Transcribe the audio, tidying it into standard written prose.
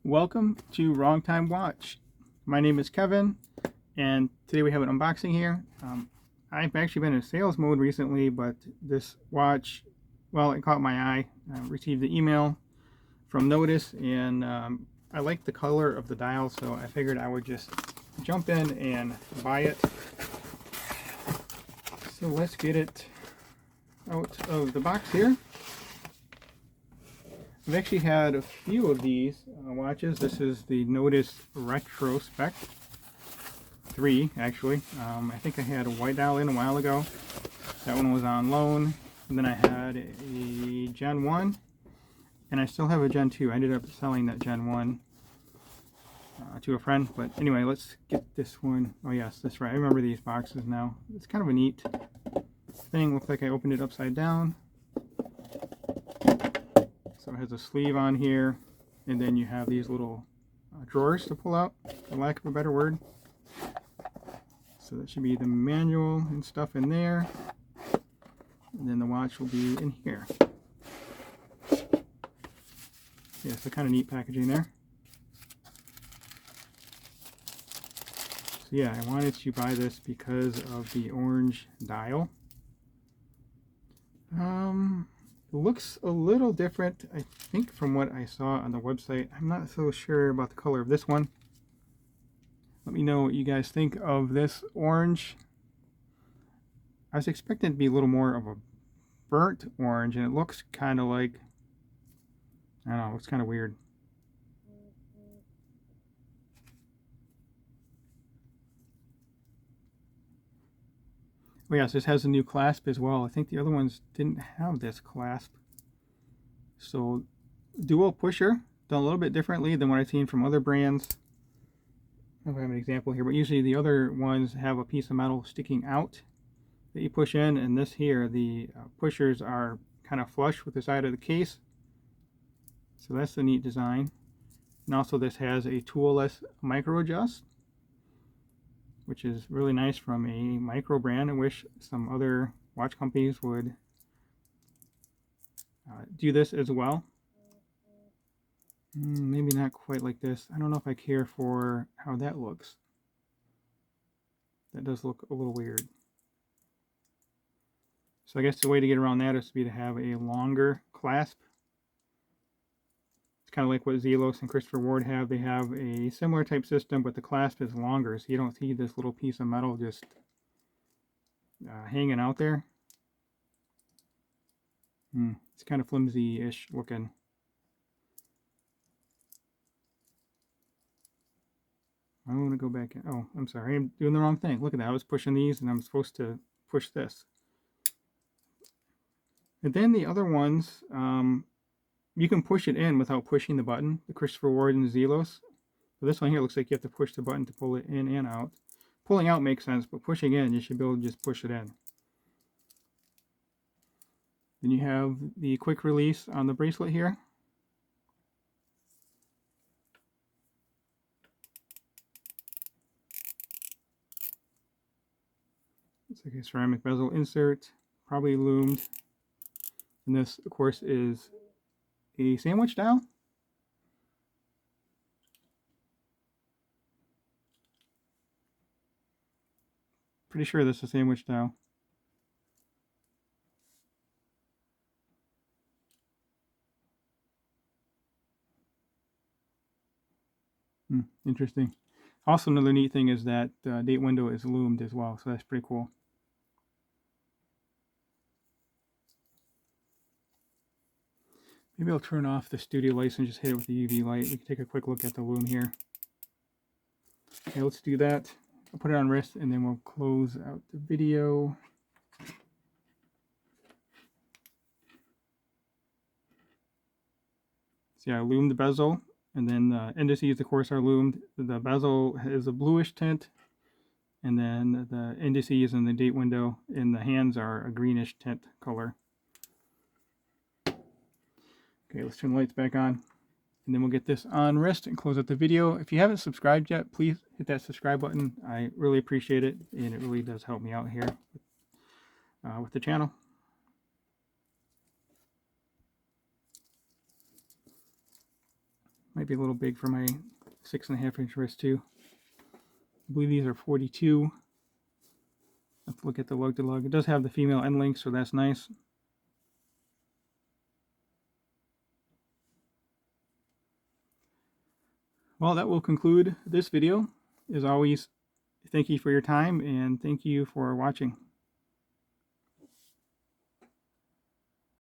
Welcome to Wrong Time Watch. My name is Kevin, and today we have an unboxing here. I've actually been in sales mode recently, but this watch, well, it caught my eye. I received the email from Nodus, and I like the color of the dial, so I figured I would just jump in and buy it. So let's get it out of the box here. I've actually had a few of these watches. This is the Nodus Retrospect 3, actually. I think I had a white dial in a while ago. That one was on loan. And then I had a Gen 1, and I still have a Gen 2. I ended up selling that Gen 1 to a friend. But anyway, let's get this one. Oh yes, that's right. I remember these boxes now. It's kind of a neat thing. Looks like I opened it upside down. So it has a sleeve on here, and then you have these little drawers to pull out, for lack of a better word. So that should be the manual and stuff in there, and then the watch will be in here. Yeah, so kind of neat packaging there. So yeah, I wanted to buy this because of the orange dial. It looks a little different, I think, from what I saw on the website. I'm not so sure about the color of this one. Let me know what you guys think of this orange. I was expecting it to be a little more of a burnt orange, and it looks kind of like, I don't know, it looks kind of weird. Oh yes, this has a new clasp as well. I think the other ones didn't have this clasp. So dual pusher, done a little bit differently than what I've seen from other brands. I don't have an example here, but usually the other ones have a piece of metal sticking out that you push in, and this here, the pushers are kind of flush with the side of the case. So that's the neat design. And also this has a toolless micro adjust, which is really nice from a micro brand. I wish some other watch companies would do this as well. Maybe not quite like this. I don't know if I care for how that looks. That does look a little weird. So I guess the way to get around that is to have a longer clasp. It's kind of like what Zelos and Christopher Ward have. They have a similar type system, but the clasp is longer, so you don't see this little piece of metal just hanging out there. It's kind of flimsy-ish looking. I want to go back in. Oh, I'm sorry. I'm doing the wrong thing. Look at that. I was pushing these, and I'm supposed to push this. And then the other ones, you can push it in without pushing the button. The Christopher Ward and the Zelos. So this one here looks like you have to push the button to pull it in and out. Pulling out makes sense, but pushing in, you should be able to just push it in. Then you have the quick release on the bracelet here. It's like a ceramic bezel insert, probably loomed. And this, of course, is a sandwich dial. Pretty sure this is a sandwich dial. Interesting. Also, another neat thing is that the date window is loomed as well, so that's pretty cool. Maybe I'll turn off the studio lights and just hit it with the UV light. We can take a quick look at the loom here. Okay, let's do that. I'll put it on wrist, and then we'll close out the video. So yeah, I loomed the bezel, and then the indices, of course, are loomed. The bezel is a bluish tint, and then the indices and the date window in the hands are a greenish tint color. Okay, let's turn the lights back on, and then we'll get this on wrist and close out the video. If you haven't subscribed yet, please hit that subscribe button. I really appreciate it, and it really does help me out here with the channel. Might be a little big for my 6.5-inch wrist too. I believe these are 42. Let's look at the lug to lug. It does have the female end link, so that's nice. Well, that will conclude this video. As always, thank you for your time and thank you for watching.